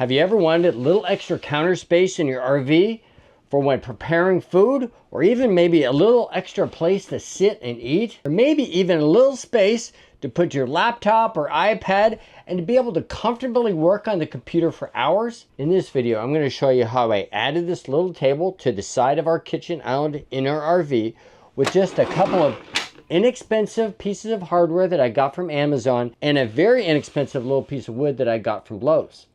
Have you ever wanted a little extra counter space in your RV for when preparing food, or even maybe a little extra place to sit and eat, or maybe even a little space to put your laptop or iPad and to be able to comfortably work on the computer for hours? In this video, I'm going to show you how I added this little table to the side of our kitchen island in our RV with just a couple of inexpensive pieces of hardware that I got from Amazon and a very inexpensive little piece of wood that I got from Lowe's.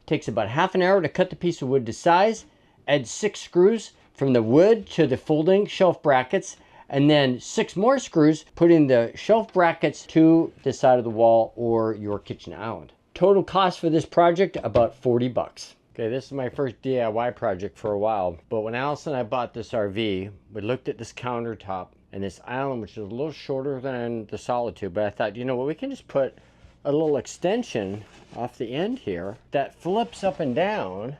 Takes about half an hour to cut the piece of wood to size, add 6 screws from the wood to the folding shelf brackets, and then 6 more screws putting the shelf brackets to the side of the wall or your kitchen island. Total cost for this project, about 40 bucks. Okay, this is my first DIY project for a while, but when Alice and I bought this RV, we looked at this countertop and this island, which is a little shorter than the Solitude, but I thought, you know what, we can just put a little extension off the end here that flips up and down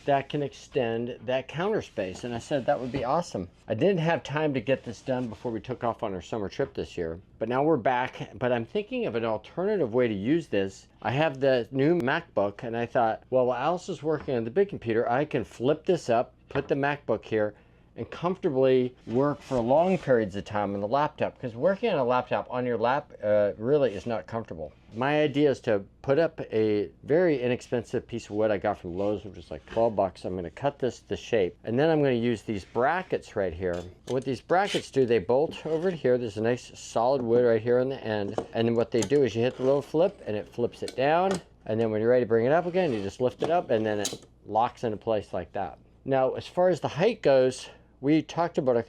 that can extend that counter space. And I said that would be awesome. I didn't have time to get this done before we took off on our summer trip this year, but now we're back. But I'm thinking of an alternative way to use this. I have the new MacBook and I thought, well, while Alice is working on the big computer, I can flip this up, put the MacBook here, and comfortably work for long periods of time on the laptop, because working on a laptop on your lap really is not comfortable. My idea is to put up a very inexpensive piece of wood I got from Lowe's, which is like 12 bucks. I'm going to cut this to shape, and then I'm going to use these brackets right here. What these brackets do, they bolt over here. There's a nice solid wood right here on the end, and then what they do is you hit the little flip and it flips it down, and then when you're ready to bring it up again, you just lift it up and then it locks into place like that. Now, as far as the height goes, we talked about,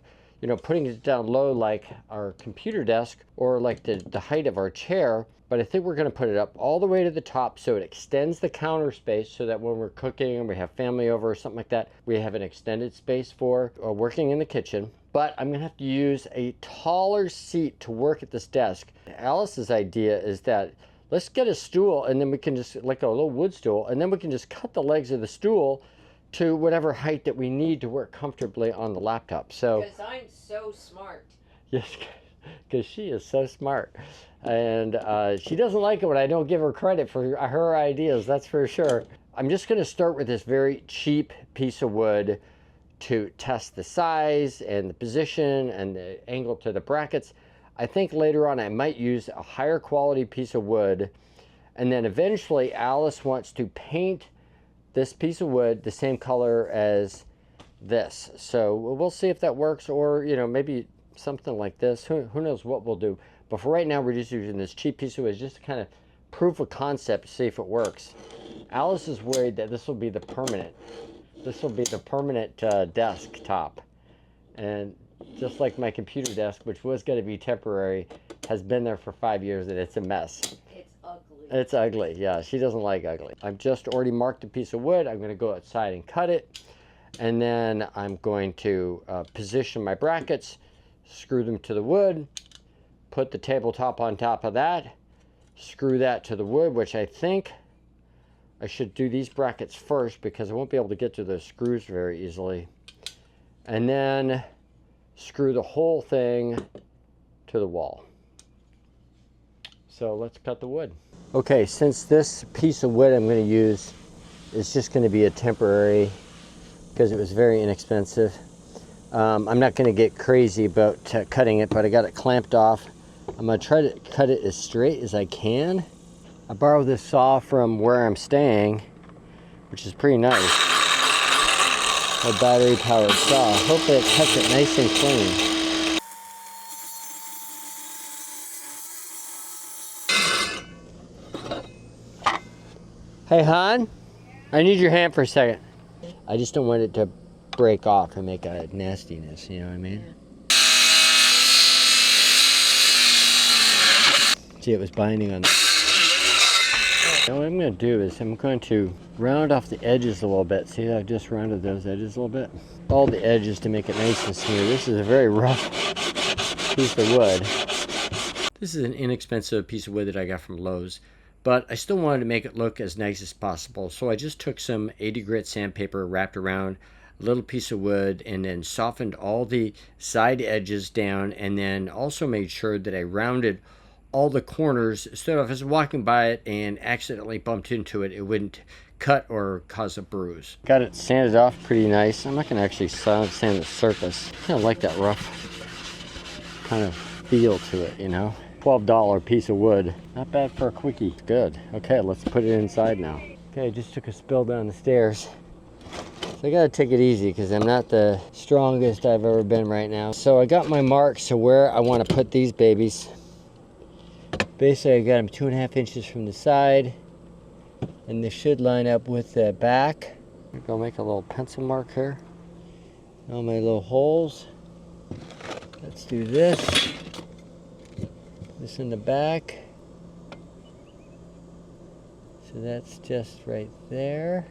putting it down low like our computer desk or like the height of our chair, but I think we're going to put it up all the way to the top so it extends the counter space so that when we're cooking and we have family over or something like that, we have an extended space for working in the kitchen. But I'm going to have to use a taller seat to work at this desk. Alice's idea is that let's get a stool and then we can just, like a little wood stool, and then we can just cut the legs of the stool to whatever height that we need to work comfortably on the laptop. So because I'm so smart. Yes, because she is so smart, and she doesn't like it when I don't give her credit for her ideas, that's for sure. I'm just going to start with this very cheap piece of wood to test the size and the position and the angle to the brackets. I think later on I might use a higher quality piece of wood, and then eventually Alice wants to paint this piece of wood the same color as this. So we'll see if that works, or maybe something like this. Who knows what we'll do. But for right now, we're just using this cheap piece of wood just to kind of proof of concept to see if it works. Alice is worried that this will be the permanent. This will be the permanent desktop. And just like my computer desk, which was going to be temporary, has been there for 5 years and it's a mess. It's ugly, yeah. She doesn't like ugly. I've just already marked a piece of wood. I'm going to go outside and cut it. And then I'm going to position my brackets, screw them to the wood, put the tabletop on top of that, screw that to the wood, which I think I should do these brackets first because I won't be able to get to those screws very easily. And then screw the whole thing to the wall. So let's cut the wood. Okay, since this piece of wood I'm going to use is just going to be a temporary, because it was very inexpensive, I'm not going to get crazy about cutting it, but I got it clamped off. I'm going to try to cut it as straight as I can. I borrowed this saw from where I'm staying, which is pretty nice. A battery powered saw. Hopefully it cuts it nice and clean. Hey, hon, I need your hand for a second. I just don't want it to break off and make a nastiness, you know what I mean? See, it was binding on. Now what I'm going to do is I'm going to round off the edges a little bit. See, I've just rounded those edges a little bit. All the edges to make it nice and smooth. This is a very rough piece of wood. This is an inexpensive piece of wood that I got from Lowe's, but I still wanted to make it look as nice as possible. So I just took some 80 grit sandpaper, wrapped around a little piece of wood, and then softened all the side edges down, and then also made sure that I rounded all the corners so if I was walking by it and accidentally bumped into it, it wouldn't cut or cause a bruise. Got it sanded off pretty nice. I'm not gonna actually sand the surface. I kind of like that rough kind of feel to it, you know? $12 piece of wood. Not bad for a quickie. Good. Okay, let's put it inside now. Okay, just took a spill down the stairs. So I gotta take it easy because I'm not the strongest I've ever been right now. So I got my marks to where I want to put these babies. Basically, I got them 2.5 inches from the side, and they should line up with the back. I'll make a little pencil mark here. All my little holes. Let's do this. This in the back. So that's just right there.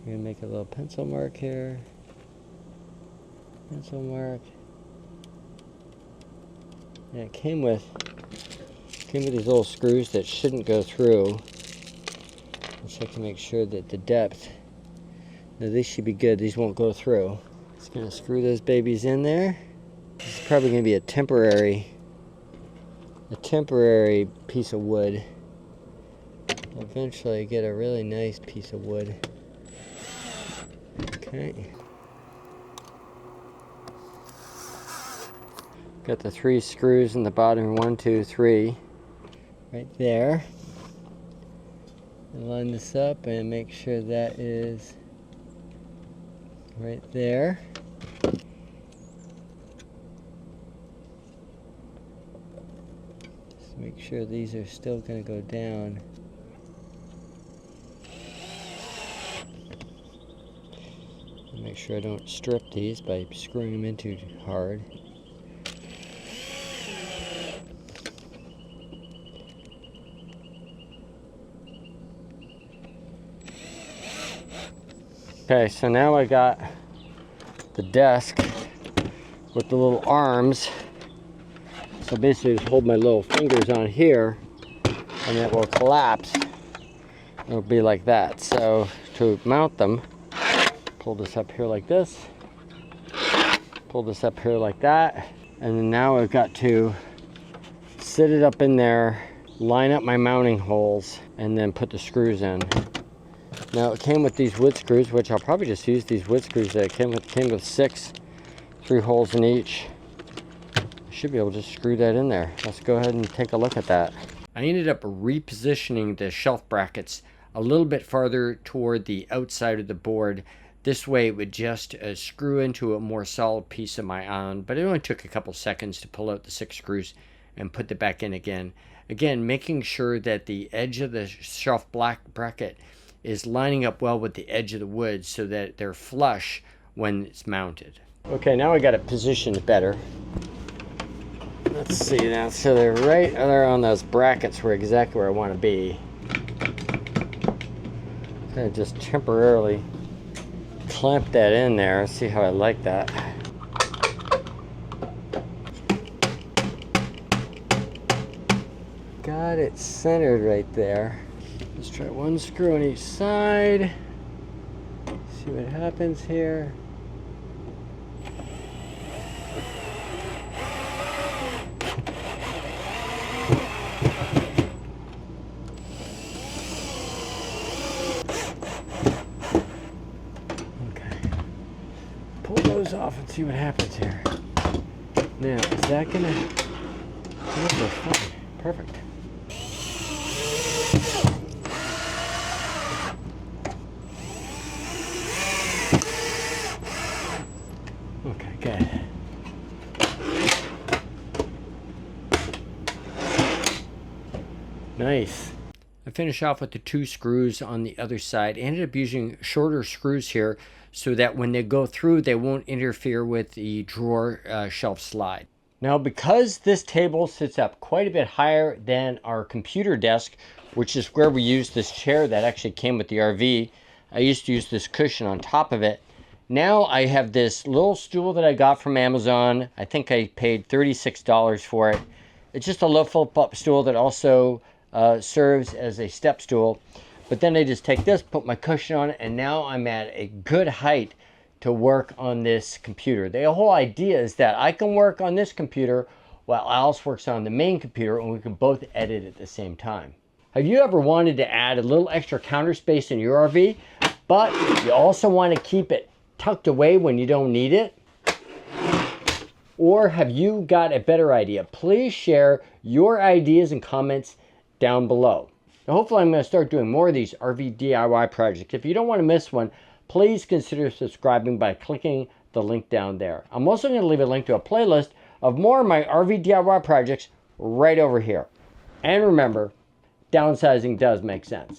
I'm gonna make a little pencil mark here. Pencil mark. And it came with these little screws that shouldn't go through. I'll check to make sure that the depth. Now these should be good. These won't go through. Just gonna screw those babies in there. This is probably gonna be a temporary piece of wood. Eventually get a really nice piece of wood. Okay. Got the 3 screws in the bottom, 1, 2, 3, right there. And line this up and make sure that is right there. Just make sure these are still going to go down. Make sure I don't strip these by screwing them in too hard. Okay, so now I got the desk with the little arms. So basically just hold my little fingers on here and it will collapse. It'll be like that. So to mount them, pull this up here like this, pull this up here like that, and then now I've got to sit it up in there, line up my mounting holes, and then put the screws in. Now it came with these wood screws, which I'll probably just use these wood screws that came with 6, 3 holes in each. I should be able to just screw that in there. Let's go ahead and take a look at that. I ended up repositioning the shelf brackets a little bit farther toward the outside of the board. This way it would just screw into a more solid piece of my iron, but it only took a couple seconds to pull out the 6 screws and put it back in again. Again, making sure that the edge of the shelf bracket is lining up well with the edge of the wood so that they're flush when it's mounted. Okay, now I got it positioned better. Let's see now, so they're right there on those brackets where exactly where I want to be. Kind of just temporarily clamp that in there. See how I like that. Got it centered right there. Let's try 1 screw on each side. See what happens here. Off and see what happens here. Now, is that gonna... Oh, fine. Perfect. Okay, good. Nice. I finish off with the 2 screws on the other side. I ended up using shorter screws here so that when they go through, they won't interfere with the drawer shelf slide. Now, because this table sits up quite a bit higher than our computer desk, which is where we use this chair that actually came with the RV, I used to use this cushion on top of it. Now I have this little stool that I got from Amazon. I think I paid $36 for it. It's just a low flip-up stool that also serves as a step stool. But then I just take this, put my cushion on it, and now I'm at a good height to work on this computer. The whole idea is that I can work on this computer while Alice works on the main computer, and we can both edit at the same time. Have you ever wanted to add a little extra counter space in your RV, but you also want to keep it tucked away when you don't need it? Or have you got a better idea? Please share your ideas and comments down below. Now, hopefully I'm going to start doing more of these RV DIY projects. If you don't want to miss one, please consider subscribing by clicking the link down there. I'm also going to leave a link to a playlist of more of my RV DIY projects right over here. And remember, downsizing does make sense.